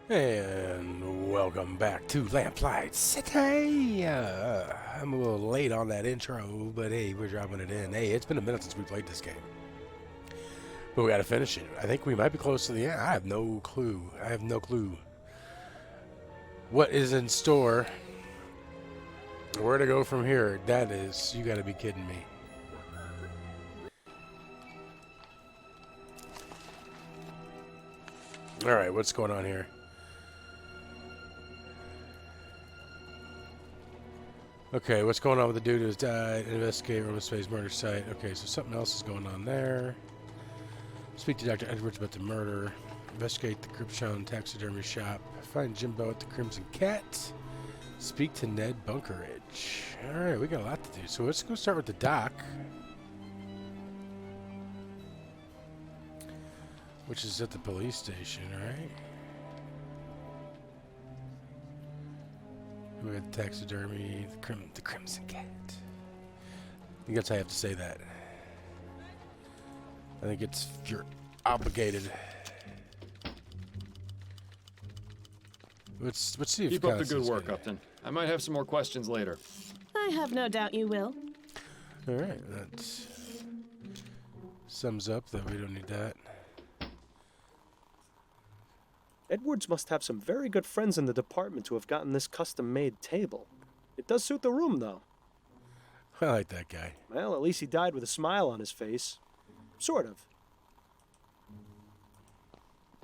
And welcome back to Lamplight City. I'm a little late on that intro, but hey, we're dropping it in. Hey, it's been a minute since we played this game. But we gotta finish it. I think we might be close to the end. I have no clue. What is in store? Where to go from here? That is, you gotta be kidding me. Alright, what's going on here? Okay, what's going on with the dude who's died? Investigate Roman Space murder site. Okay, so something else is going on there. Speak to Dr. Edwards about the murder. Investigate the group shown taxidermy shop. Find Jimbo at the Crimson Cat. Speak to Ned Bunkeridge. Alright, we got a lot to do. So let's go start with the dock. Which is at the police station, right? We got the taxidermy, the Crimson Cat. I think that's how you have to say that. I think it's, you're obligated. Let's see if Keep up the good work, Upton. I might have some more questions later. I have no doubt you will. Alright, that sums up that we don't need that. Edwards must have some very good friends in the department to have gotten this custom-made table. It does suit the room, though. I like that guy. Well, at least he died with a smile on his face. Sort of.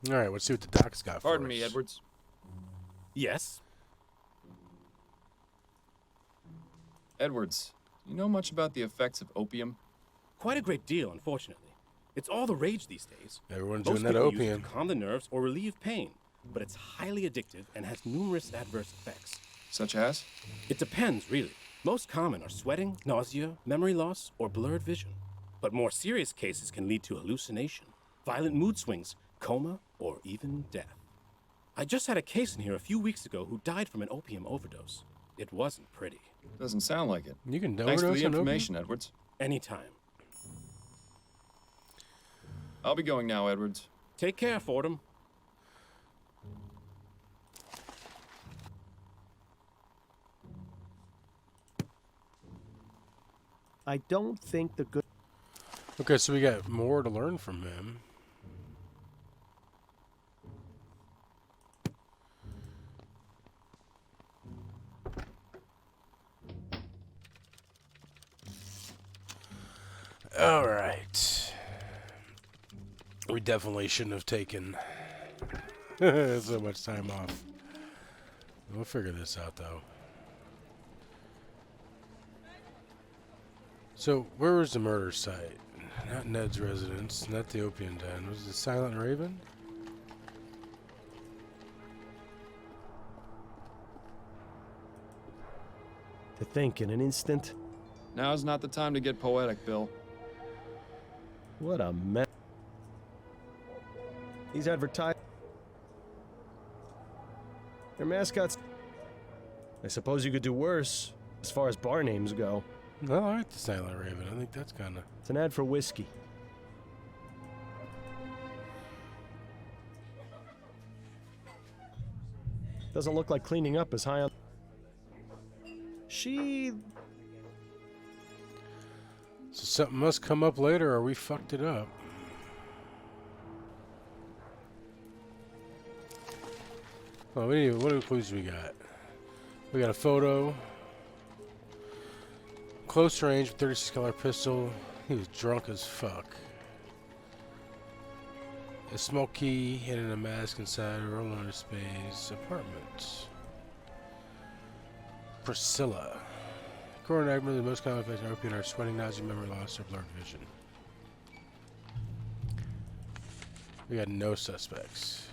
Alright, let's see what the doc's got for us. Pardon me, Edwards. Yes? Edwards, do you know much about the effects of opium? Quite a great deal, unfortunately. It's all the rage these days. Everyone's Most doing that people use it opium. to calm the nerves or relieve pain, but it's highly addictive and has numerous adverse effects. Such as? It depends, really. Most common are sweating, nausea, memory loss, or blurred vision. But more serious cases can lead to hallucination, violent mood swings, coma, or even death. I just had a case in here a few weeks ago who died from an opium overdose. It wasn't pretty. Doesn't sound like it. You can Thanks for overdose the on information, Edwards. Anytime. I'll be going now, Edwards. Take care, Fordham. I don't think the good... Okay, so we got more to learn from him. All right. We definitely shouldn't have taken so much time off. We'll figure this out, though. So, where was the murder site? Not Ned's residence, not the opium den. Was it Silent Raven? To think in an instant. Now's not the time to get poetic, Bill. What a mess. These advertise... Their mascots... I suppose you could do worse, as far as bar names go. No, I like the Silent Raven. I think that's kind of... It's an ad for whiskey. Doesn't look like cleaning up is high on... She... So something must come up later or we fucked it up. Oh, what clues we got? We got a photo. Close range, 36 caliber pistol. He was drunk as fuck. A smoke key hidden in a mask inside a roller space apartment. Priscilla. Coronary nightmare, the most common effects of opium are sweating, nausea, memory loss, or blurred vision. We got no suspects.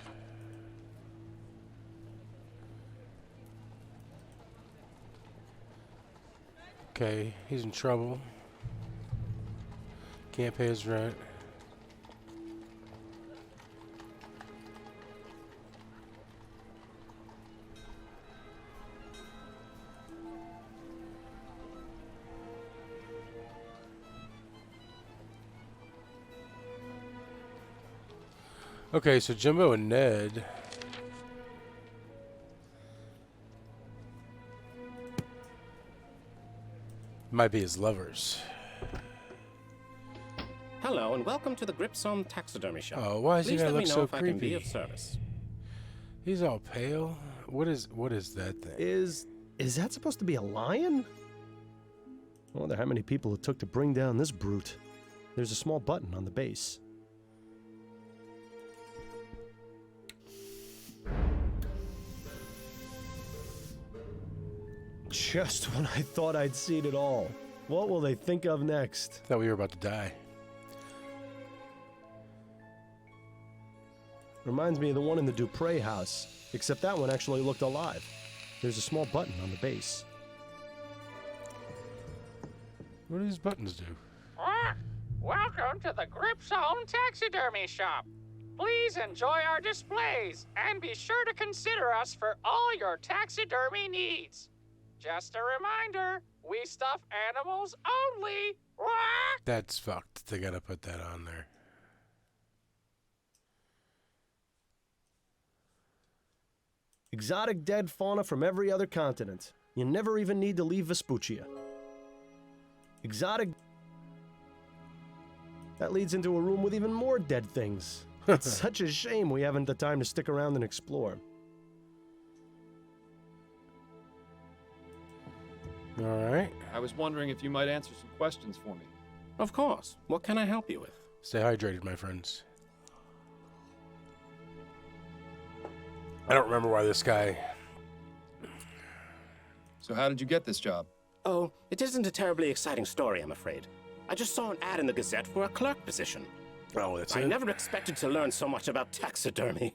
Okay, he's in trouble. Can't pay his rent. Okay, so Jimbo and Ned Might be his lovers. Hello, and welcome to the Gripsome Taxidermy Shop. Oh, why does he Please gotta let me look know so if I can be creepy? of service. He's all pale. What is that thing? Is that supposed to be a lion? I wonder how many people it took to bring down this brute. There's a small button on the base. Just when I thought I'd seen it all. What will they think of next? Thought we were about to die. Reminds me of the one in the Dupre house, except that one actually looked alive. There's a small button on the base. What do these buttons do? Welcome to the Gripsome Taxidermy Shop. Please enjoy our displays and be sure to consider us for all your taxidermy needs. Just a reminder, we stuff animals only. That's fucked. They gotta put that on there. Exotic dead fauna from every other continent. You never even need to leave Vespuccia. Exotic... That leads into a room with even more dead things. It's such a shame we haven't the time to stick around and explore. Alright. I was wondering if you might answer some questions for me. Of course. What can I help you with? Stay hydrated, my friends. I don't remember why this guy... So how did you get this job? Oh, it isn't a terribly exciting story, I'm afraid. I just saw an ad in the Gazette for a clerk position. Oh, that's I it? never expected to learn so much about taxidermy.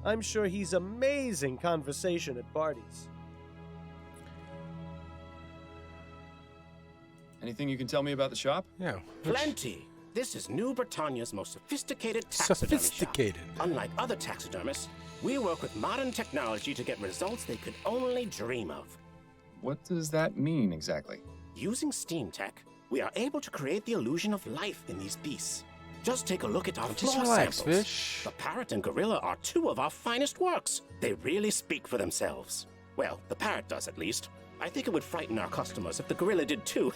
I'm sure he's amazing conversation at parties. Anything you can tell me about the shop? Yeah. Plenty. This is New Britannia's most sophisticated taxidermy Sophisticated. shop. Unlike other taxidermists, we work with modern technology to get results they could only dream of. What does that mean exactly? Using steam tech, we are able to create the illusion of life in these beasts. Just take a look at our Just floor relax, samples. fish. The parrot and gorilla are two of our finest works. They really speak for themselves. Well, the parrot does at least. I think it would frighten our customers if the gorilla did too.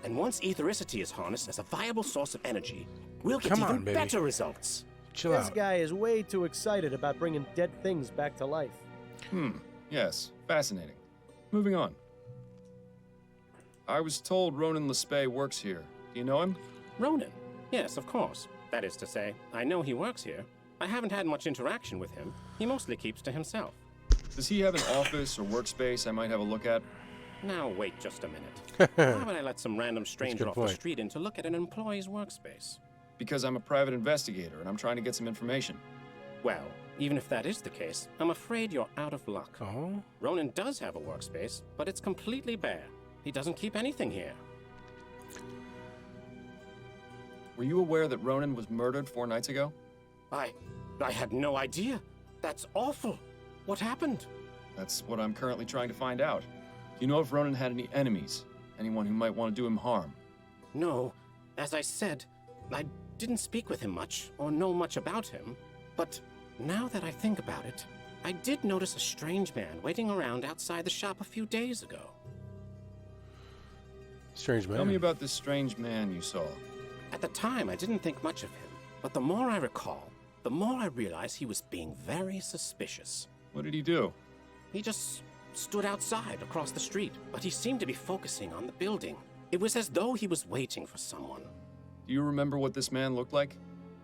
And once ethericity is harnessed as a viable source of energy, we'll get Come on, even baby. better results. Chill This out. guy is way too excited about bringing dead things back to life. Yes, fascinating. Moving on. I was told Ronan Lespay works here. Do you know him? Ronan? Yes, of course. That is to say, I know he works here. I haven't had much interaction with him. He mostly keeps to himself. Does he have an office or workspace I might have a look at? Now, wait just a minute. Why would I let some random stranger good off the point. street in to look at an employee's workspace? Because I'm a private investigator and I'm trying to get some information. Well, even if that is the case, I'm afraid you're out of luck. Oh? Ronan does have a workspace, but it's completely bare. He doesn't keep anything here. Were you aware that Ronan was murdered 4 nights ago? I had no idea. That's awful. What happened? That's what I'm currently trying to find out. Do you know if Ronan had any enemies? Anyone who might want to do him harm? No. As I said, I didn't speak with him much or know much about him. But now that I think about it, I did notice a strange man waiting around outside the shop a few days ago. Strange man. Tell me about this strange man you saw. At the time, I didn't think much of him. But the more I recall, the more I realize he was being very suspicious. What did he do? He just stood outside across the street, but he seemed to be focusing on the building. It was as though he was waiting for someone. Do you remember what this man looked like?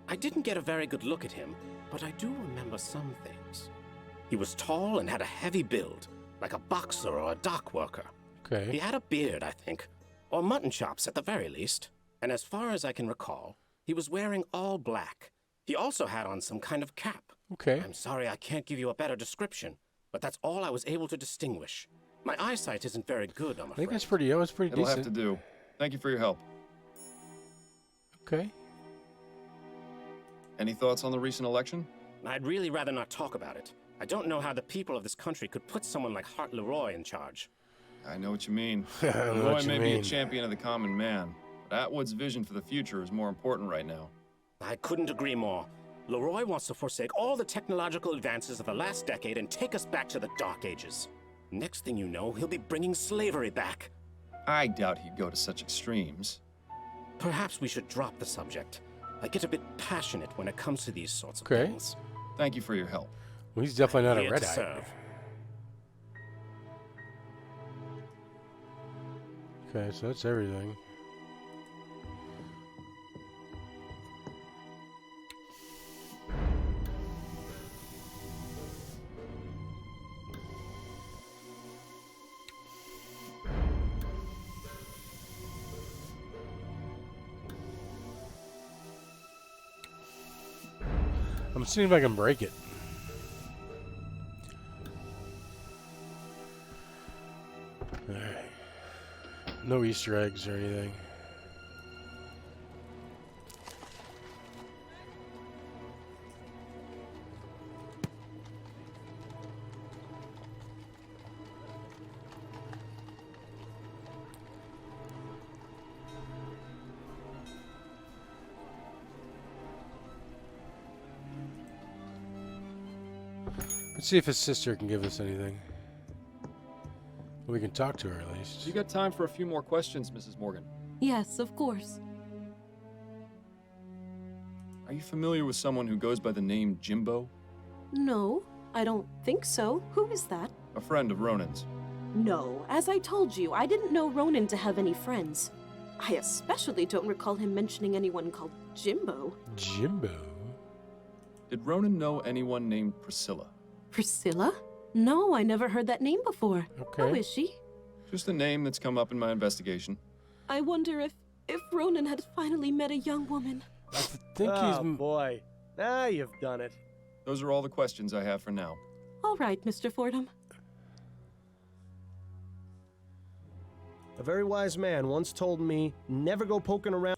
I didn't get a very good look at him, but I do remember some things. He was tall and had a heavy build, like a boxer or a dock worker. He Okay. had a beard, I think, or mutton chops at the very least. And as far as I can recall, he was wearing all black. He also had on some kind of cap. Okay. I'm sorry I can't give you a better description, but that's all I was able to distinguish. My eyesight isn't very good, I'm I afraid. think that's pretty, it's pretty It'll decent. have to do. Thank you for your help. Okay. Any thoughts on the recent election? I'd really rather not talk about it. I don't know how the people of this country could put someone like Hart Leroy in charge. I know what you mean. I know Leroy what you may be a mean. champion of the common man, but Atwood's vision for the future is more important right now. I couldn't agree more. Leroy wants to forsake all the technological advances of the last decade and take us back to the Dark Ages. Next thing you know, he'll be bringing slavery back. I doubt he'd go to such extremes. Perhaps we should drop the subject. I get a bit passionate when it comes to these sorts of Okay. things. Thank you for your help. Well, he's definitely not a Here to red eye. serve. Okay, so that's everything. I'm seeing if I can break it. Alright. No Easter eggs or anything. Let's see if his sister can give us anything. We can talk to her at least. You got time for a few more questions, Mrs. Morgan? Yes, of course. Are you familiar with someone who goes by the name Jimbo? No, I don't think so. Who is that? A friend of Ronan's. No, as I told you, I didn't know Ronan to have any friends. I especially don't recall him mentioning anyone called Jimbo. Jimbo? Did Ronan know anyone named Priscilla? Priscilla? No, I never heard that name before. Okay. Who is she? Just a name that's come up in my investigation. I wonder if Ronan had finally met a young woman. I think Oh, boy. Now you've done it. Those are all the questions I have for now. All right, Mr. Fordham. A very wise man once told me, never go poking around.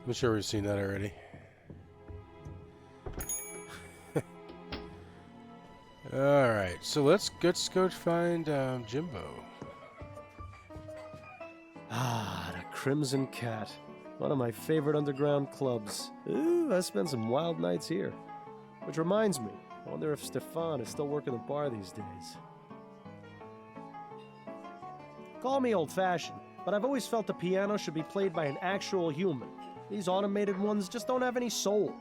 I'm sure we've seen that already. Alright, so let's go find Jimbo. Ah, the Crimson Cat. One of my favorite underground clubs. Ooh, I spent some wild nights here. Which reminds me, I wonder if Stefan is still working the bar these days. Call me old-fashioned, but I've always felt the piano should be played by an actual human. These automated ones just don't have any soul.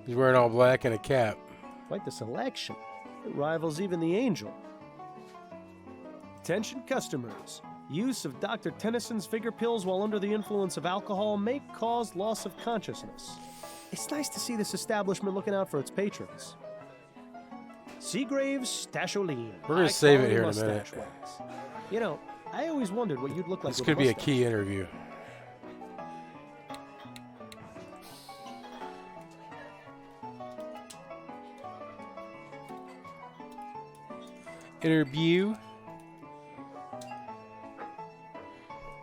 He's wearing all black and a cap. Quite the selection. It rivals even the Angel. Attention customers. Use of Dr. Tennyson's Vigor pills while under the influence of alcohol may cause loss of consciousness. It's nice to see this establishment looking out for its patrons. Seagrave's Stasholine. We're gonna save it high-quality here in a mustache minute. wax. You know, I always wondered what you'd look like This with could be a mustache. key interview. Interview?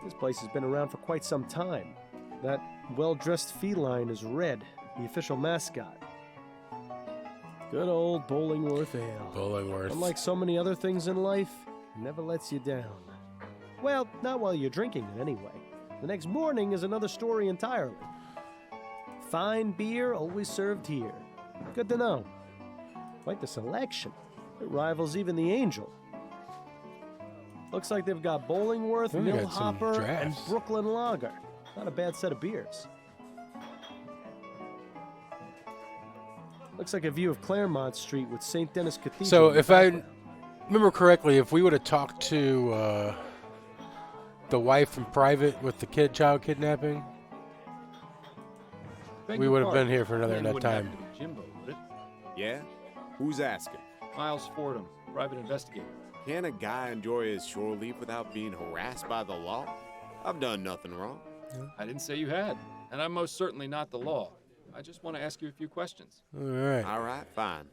This place has been around for quite some time. That well-dressed feline is Red, the official mascot. Good old Bollingworth Ale. Bollingworth. Unlike so many other things in life, it never lets you down. Well, not while you're drinking it anyway. The next morning is another story entirely. Fine beer always served here. Good to know. Quite the selection. It rivals even the Angel. Looks like they've got Bollingworth, They got some Millhopper, and drafts. Brooklyn Lager. Not a bad set of beers. Looks like a view of Claremont Street with St. Denis Cathedral. So, in the if I background. remember correctly, if we would have talked to the wife in private with the child kidnapping, we would have been here for another enough time. Wouldn't happen to be Jimbo, would it? Yeah? Who's asking? Miles Fordham, private investigator. Can a guy enjoy his shore leave without being harassed by the law? I've done nothing wrong. I didn't say you had, and I'm most certainly not the law. I just want to ask you a few questions. All right. All right, fine.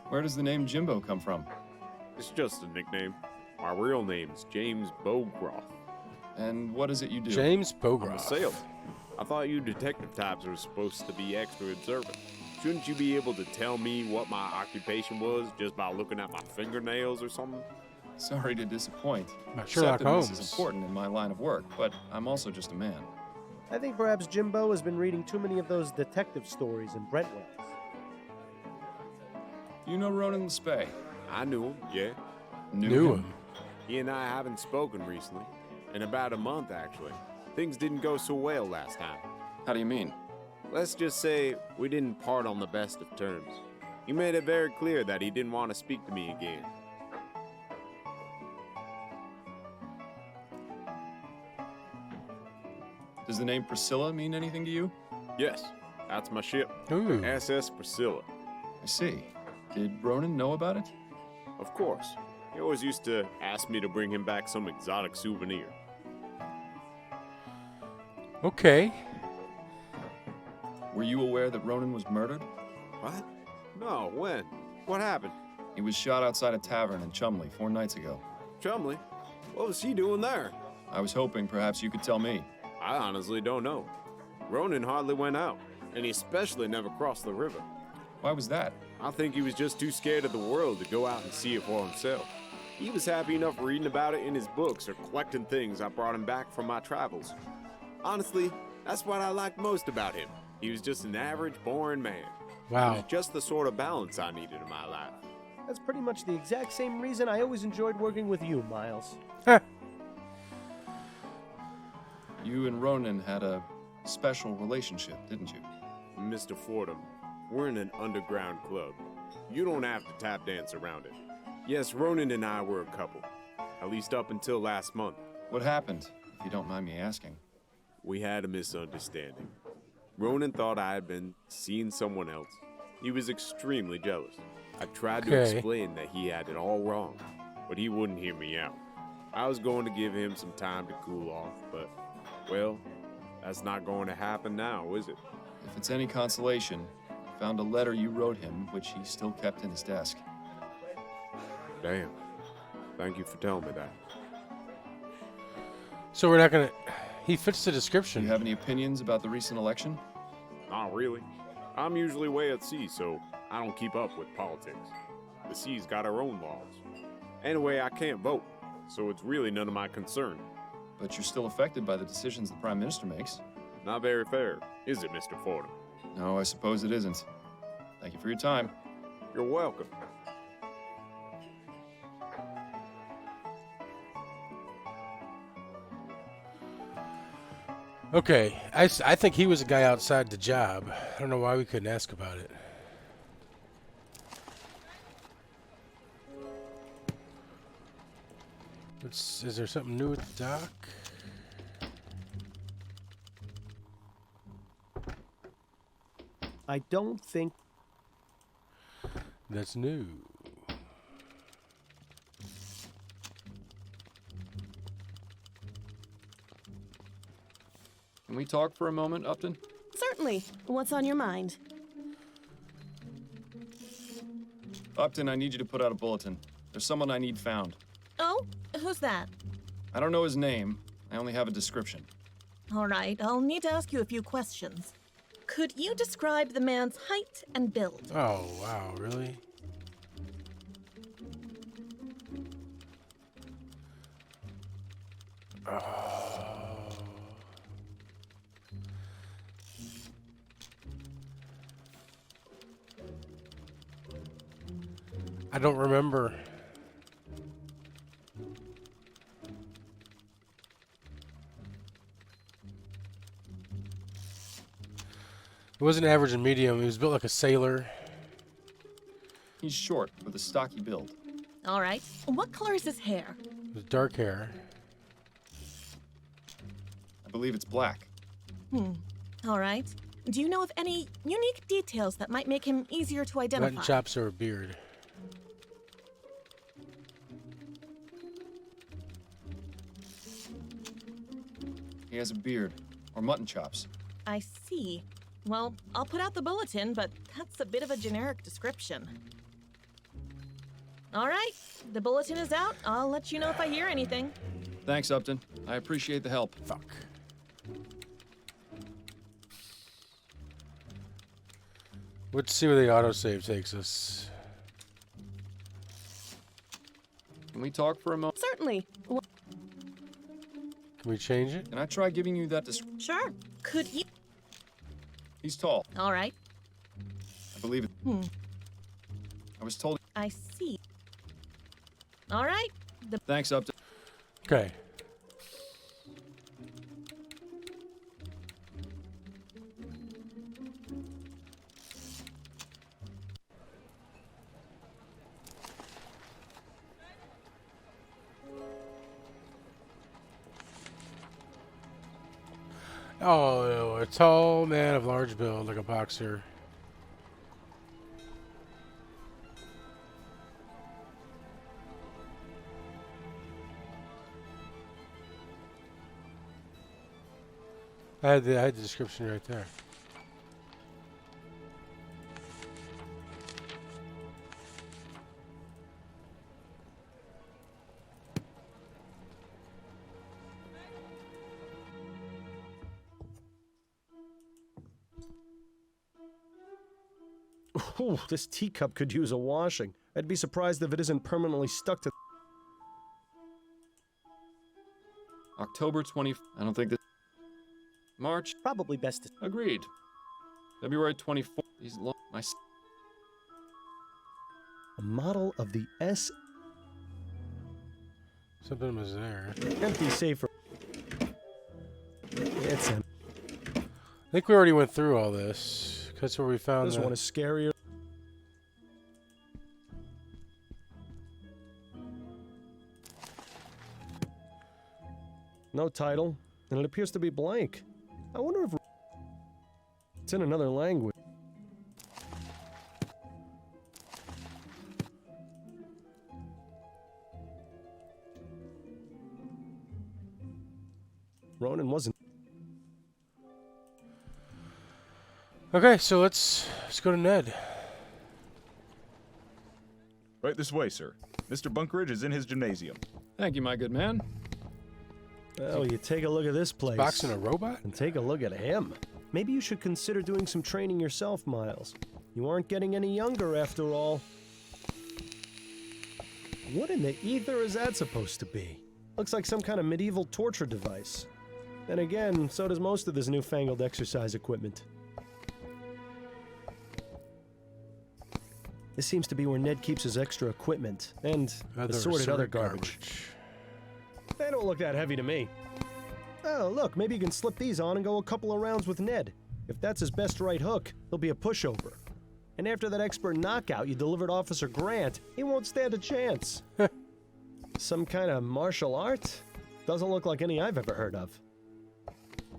Where does the name Jimbo come from? It's just a nickname. My real name's James Bowcroft. And what is it you do? James I'm a Bogroff. sailor. I thought you detective types were supposed to be extra observant. Shouldn't you be able to tell me what my occupation was just by looking at my fingernails or something? Sorry to disappoint. Sherlock Acceptance Holmes. is important in my line of work, but I'm also just a man. I think perhaps Jimbo has been reading too many of those detective stories in Brentwell's. You know Ronan LeSpay? I knew him, yeah. Knew him. He and I haven't spoken recently. In about a month, actually. Things didn't go so well last time. How do you mean? Let's just say we didn't part on the best of terms. He made it very clear that he didn't want to speak to me again. Does the name Priscilla mean anything to you? Yes, that's my ship. Ooh. SS Priscilla. I see. Did Ronan know about it? Of course. He always used to ask me to bring him back some exotic souvenir. Okay. Were you aware that Ronan was murdered? What? No, when? What happened? He was shot outside a tavern in Chumley 4 nights ago. Chumley? What was he doing there? I was hoping perhaps you could tell me. I honestly don't know. Ronan hardly went out, and he especially never crossed the river. Why was that? I think he was just too scared of the world to go out and see it for himself. He was happy enough reading about it in his books or collecting things I brought him back from my travels. Honestly, that's what I liked most about him. He was just an average, boring man. He was Wow. just the sort of balance I needed in my life. That's pretty much the exact same reason I always enjoyed working with you, Miles. You and Ronan had a special relationship, didn't you? Mr. Fordham, we're in an underground club. You don't have to tap dance around it. Yes, Ronan and I were a couple. At least up until last month. What happened, if you don't mind me asking? We had a misunderstanding. Ronan thought I had been seeing someone else. He was extremely jealous. I tried to Okay. explain that he had it all wrong, but he wouldn't hear me out. I was going to give him some time to cool off, but, well, that's not going to happen now, is it? If it's any consolation, I found a letter you wrote him, which he still kept in his desk. Damn. Thank you for telling me that. So we're not gonna. He fits the Do description. you have any opinions about the recent election? Not really. I'm usually way at sea, so I don't keep up with politics. The sea's got our own laws. Anyway, I can't vote, so it's really none of my concern. But you're still affected by the decisions the Prime Minister makes. Not very fair, is it, Mr. Fordham? No, I suppose it isn't. Thank you for your time. You're welcome. Okay, I think he was a guy outside the job. I don't know why we couldn't ask about it. Is there something new at the dock? I don't think That's new. Can we talk for a moment, Upton? Certainly. What's on your mind? Upton, I need you to put out a bulletin. There's someone I need found. Oh, who's that? I don't know his name. I only have a description. All right, I'll need to ask you a few questions. Could you describe the man's height and build? Oh, wow, really? I don't remember. It wasn't average and medium. He was built like a sailor. He's short, with a stocky build. All right. What color is his hair? With dark hair. I believe it's black. All right. Do you know of any unique details that might make him easier to identify? Mutton chops or a beard. He has a beard, or mutton chops. I see. Well, I'll put out the bulletin, but that's a bit of a generic description. All right. The bulletin is out. I'll let you know if I hear anything. Thanks, Upton. I appreciate the help. Fuck. Let's see where the autosave takes us. Can we talk for a moment? Certainly. Can we change it? Can I try giving you that description? Sure. Could you? He's tall. All right. I believe it. I was told. I see. All right. Thanks, up to. Okay. Oh, a tall man of large build, like a boxer. I had the description right there. Ooh, this teacup could use a washing. I'd be surprised if it isn't permanently stuck to... October 20. I don't think that. March. Probably best to... Agreed. February 24th. These my. A model of the S... Something was there. Empty safe... It's empty. I think we already went through all this. That's where we found This the... one is scarier. No title, and it appears to be blank. I wonder if it's in another language. Ronan wasn't. Okay, so let's go to Ned. Right this way, sir. Mr. Bunkridge is in his gymnasium. Thank you, my good man. Well, you take a look at this place. Boxing a robot? And take a look at him. Maybe you should consider doing some training yourself, Miles. You aren't getting any younger after all. What in the ether is that supposed to be? Looks like some kind of medieval torture device. Then again, so does most of this newfangled exercise equipment. This seems to be where Ned keeps his extra equipment and assorted other garbage. They don't look that heavy to me. Oh, look, maybe you can slip these on and go a couple of rounds with Ned. If that's his best right hook, he'll be a pushover. And after that expert knockout you delivered Officer Grant, he won't stand a chance. Some kind of martial art? Doesn't look like any I've ever heard of.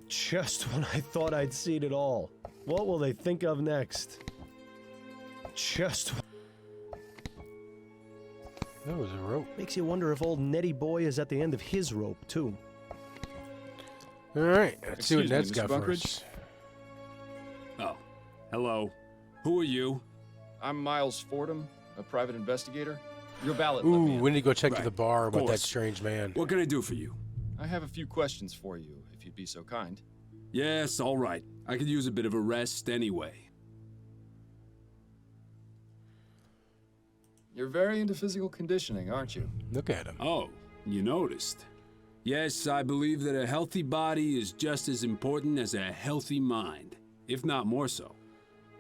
Just when I thought I'd seen it all. What will they think of next? That was a rope. Makes you wonder if old Netty boy is at the end of his rope, too. All right, let's see what Excuse me, Ned's Mr. got for Bunkridge? us. Oh, hello. Who are you? I'm Miles Fordham, a private investigator. Your valet let me Ooh, in. we need to go check to Right, the bar about that course. strange man. What can I do for you? I have a few questions for you, if you'd be so kind. Yes, all right. I could use a bit of a rest anyway. You're very into physical conditioning, aren't you? Look at him. Oh, you noticed. Yes, I believe that a healthy body is just as important as a healthy mind, if not more so.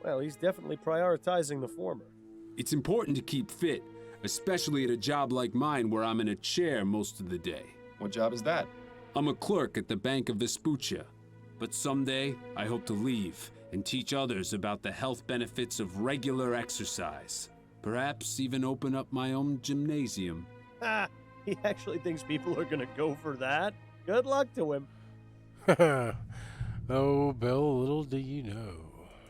Well, he's definitely prioritizing the former. It's important to keep fit, especially at a job like mine where I'm in a chair most of the day. What job is that? I'm a clerk at the Bank of Vespuccia, but someday I hope to leave and teach others about the health benefits of regular exercise. Perhaps even open up my own gymnasium. Ha! He actually thinks people are gonna go for that? Good luck to him. Oh, Bill, little do you know.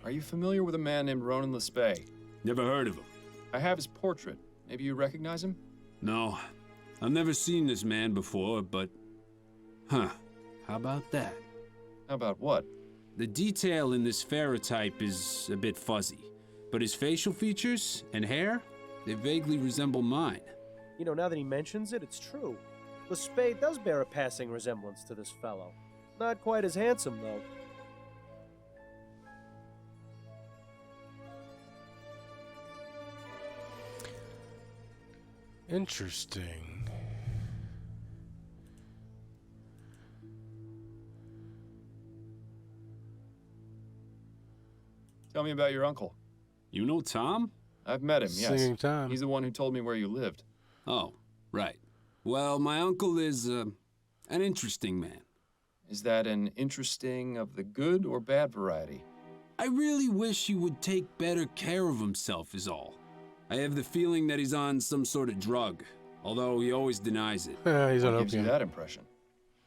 Are you familiar with a man named Ronan Lespay? Never heard of him. I have his portrait. Maybe you recognize him? No, I've never seen this man before, but... Huh, how about that? How about what? The detail in this ferrotype is a bit fuzzy, but his facial features and hair, they vaguely resemble mine. You know, now that he mentions it, it's true. Lespay does bear a passing resemblance to this fellow. Not quite as handsome, though. Interesting. Tell me about your uncle. You know Tom? I've met him, yes. Singing Tom. He's the one who told me where you lived. Oh, right. Well, my uncle is an interesting man. Is that an interesting of the good or bad variety? I really wish he would take better care of himself is all. I have the feeling that he's on some sort of drug, although he always denies it. He's on What gives you opium. that impression?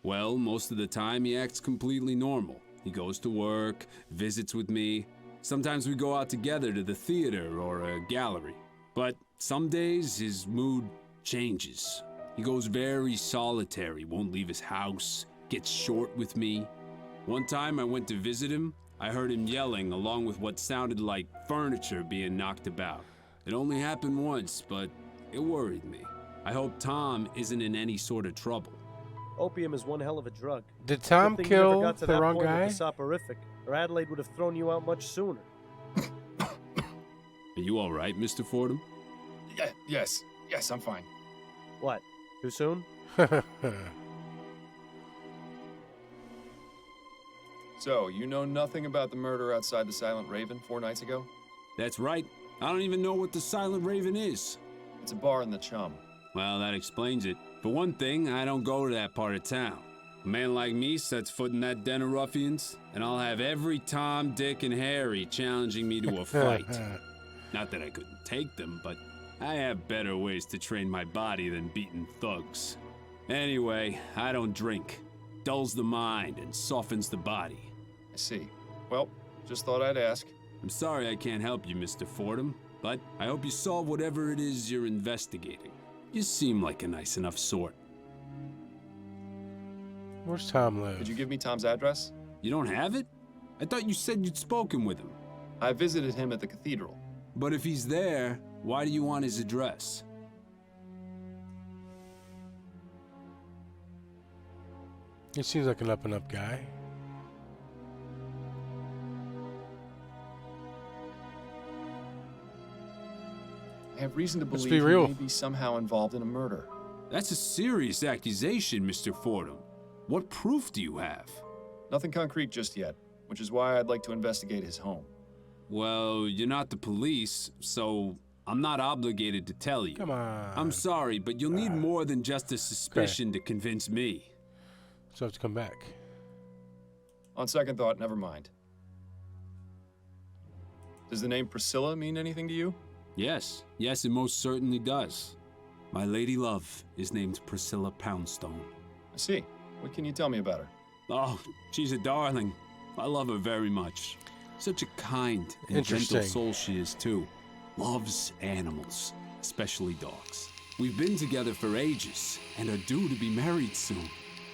Well, most of the time he acts completely normal. He goes to work, visits with me. Sometimes we go out together to the theater or a gallery. But some days his mood changes. He goes very solitary, won't leave his house, gets short with me. One time I went to visit him. I heard him yelling along with what sounded like furniture being knocked about. It only happened once, but it worried me. I hope Tom isn't in any sort of trouble. Opium is one hell of a drug. Did Tom Good thing you never kill got to the that wrong point guy? with the soporific, or Adelaide would have thrown you out much sooner. Are you all right, Mr. Fordham? Yes, I'm fine. What? Too soon? So, you know nothing about the murder outside the Silent Raven 4 nights ago? That's right. I don't even know what the Silent Raven is. It's a bar in the Chum. Well, that explains it. For one thing, I don't go to that part of town. A man like me sets foot in that den of ruffians, and I'll have every Tom, Dick, and Harry challenging me to a fight. Not that I couldn't take them, but I have better ways to train my body than beating thugs. Anyway, I don't drink. Dulls the mind and softens the body. I see. Well, just thought I'd ask. I'm sorry I can't help you, Mr. Fordham, but I hope you solve whatever it is you're investigating. You seem like a nice enough sort. Where's Tom live? Could you give me Tom's address? You don't have it? I thought you said you'd spoken with him. I visited him at the cathedral. But if he's there, why do you want his address? He seems like an up-and-up guy. I have reason to Let's believe be real. he may be somehow involved in a murder. That's a serious accusation, Mr. Fordham. What proof do you have? Nothing concrete just yet, which is why I'd like to investigate his home. Well, you're not the police, so I'm not obligated to tell you. Come on. I'm sorry, but you'll need more than just a suspicion to convince me. So I have to come back. On second thought, never mind. Does the name Priscilla mean anything to you? Yes, it most certainly does. My lady love is named Priscilla Poundstone. I see. What can you tell me about her? Oh, she's a darling. I love her very much. Such a kind and gentle Interesting. soul she is, too. Loves animals, especially dogs. We've been together for ages and are due to be married soon.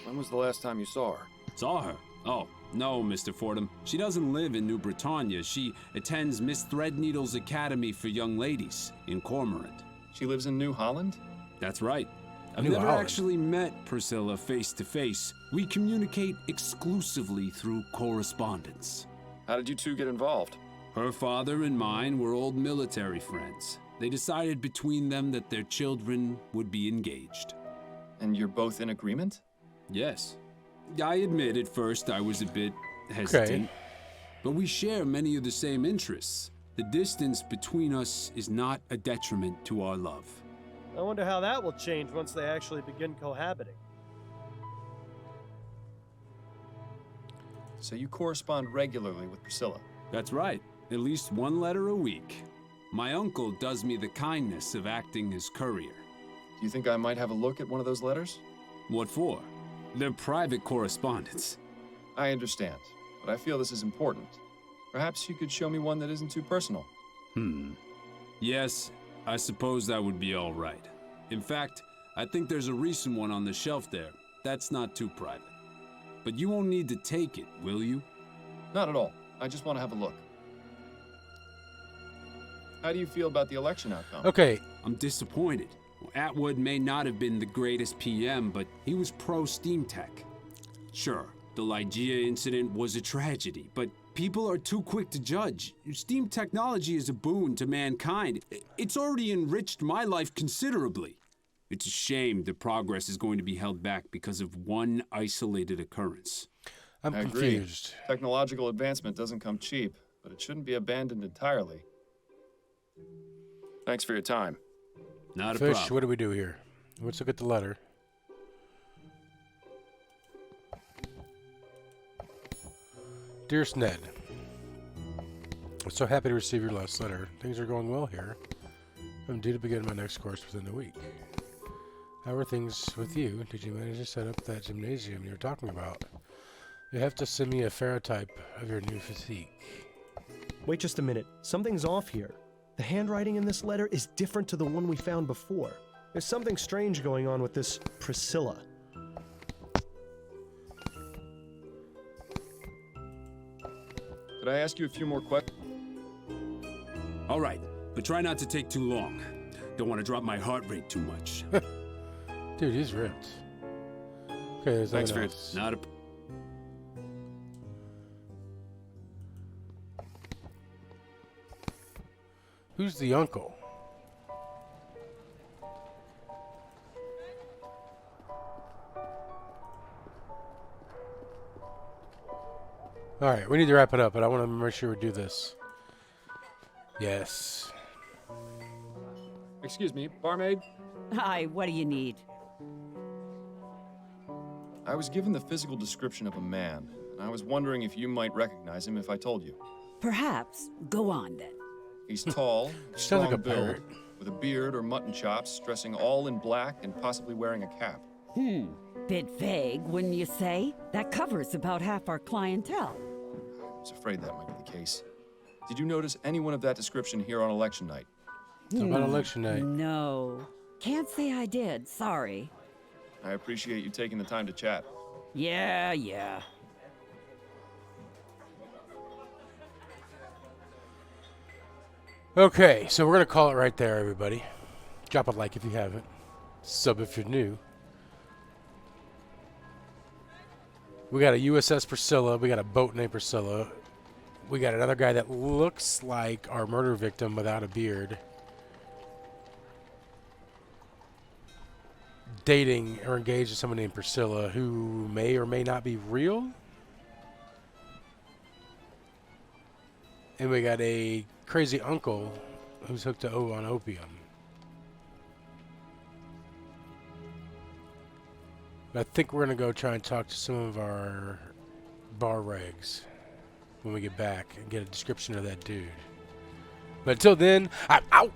When was the last time you saw her? Saw her? Oh, no, Mr. Fordham. She doesn't live in New Britannia. She attends Miss Threadneedle's Academy for Young Ladies in Cormorant. She lives in New Holland? That's right. I've New never Holland. actually met Priscilla face to face. We communicate exclusively through correspondence. How did you two get involved? Her father and mine were old military friends. They decided between them that their children would be engaged. And you're both in agreement? Yes. I admit at first I was a bit hesitant, but we share many of the same interests. The distance between us is not a detriment to our love. I wonder how that will change once they actually begin cohabiting. So you correspond regularly with Priscilla? That's right. At least one letter a week. My uncle does me the kindness of acting as courier. Do you think I might have a look at one of those letters? What for? They're private correspondence. I understand, but I feel this is important. Perhaps you could show me one that isn't too personal. Yes, I suppose that would be all right. In fact, I think there's a recent one on the shelf there. That's not too private. But you won't need to take it, will you? Not at all. I just want to have a look. How do you feel about the election outcome? Okay. I'm disappointed. Atwood may not have been the greatest PM, but he was pro-steam tech. Sure, the Lygia incident was a tragedy, but people are too quick to judge. Steam technology is a boon to mankind. It's already enriched my life considerably. It's a shame the progress is going to be held back because of one isolated occurrence. I'm I agree. confused. Technological advancement doesn't come cheap. but it shouldn't be abandoned entirely. Thanks for your time. Not a Fish, problem. what do we do here? Let's look at the letter. Dearest Ned, I'm so happy to receive your last letter. Things are going well here. I'm due to begin my next course within a week. How are things with you? Did you manage to set up that gymnasium you were talking about? You have to send me a ferrotype of your new physique. Wait just a minute. Something's off here. The handwriting in this letter is different to the one we found before. There's something strange going on with this Priscilla. Could I ask you a few more questions? All right, but try not to take too long. Don't want to drop my heart rate too much. Dude, he's ripped. Okay, there's Thanks nothing for else. Not a... Who's the uncle? Alright, we need to wrap it up, but I want to make sure we do this. Yes. Excuse me, barmaid? Hi, what do you need? I was given the physical description of a man, and I was wondering if you might recognize him if I told you. Perhaps. Go on then. He's tall, Sounds strong like a build, pirate. with a beard or mutton chops, dressing all in black and possibly wearing a cap. Bit vague, wouldn't you say? That covers about half our clientele. I was afraid that might be the case. Did you notice anyone of that description here on election night? It's about election night. No. Can't say I did, sorry. I appreciate you taking the time to chat. Yeah. Okay, so we're going to call it right there, everybody. Drop a like if you haven't. Sub if you're new. We got a USS Priscilla. We got a boat named Priscilla. We got another guy that looks like our murder victim without a beard. Dating or engaged with someone named Priscilla who may or may not be real. And we got a crazy uncle who's hooked on opium. But I think we're going to go try and talk to some of our bar regs when we get back and get a description of that dude. But until then, I'm out!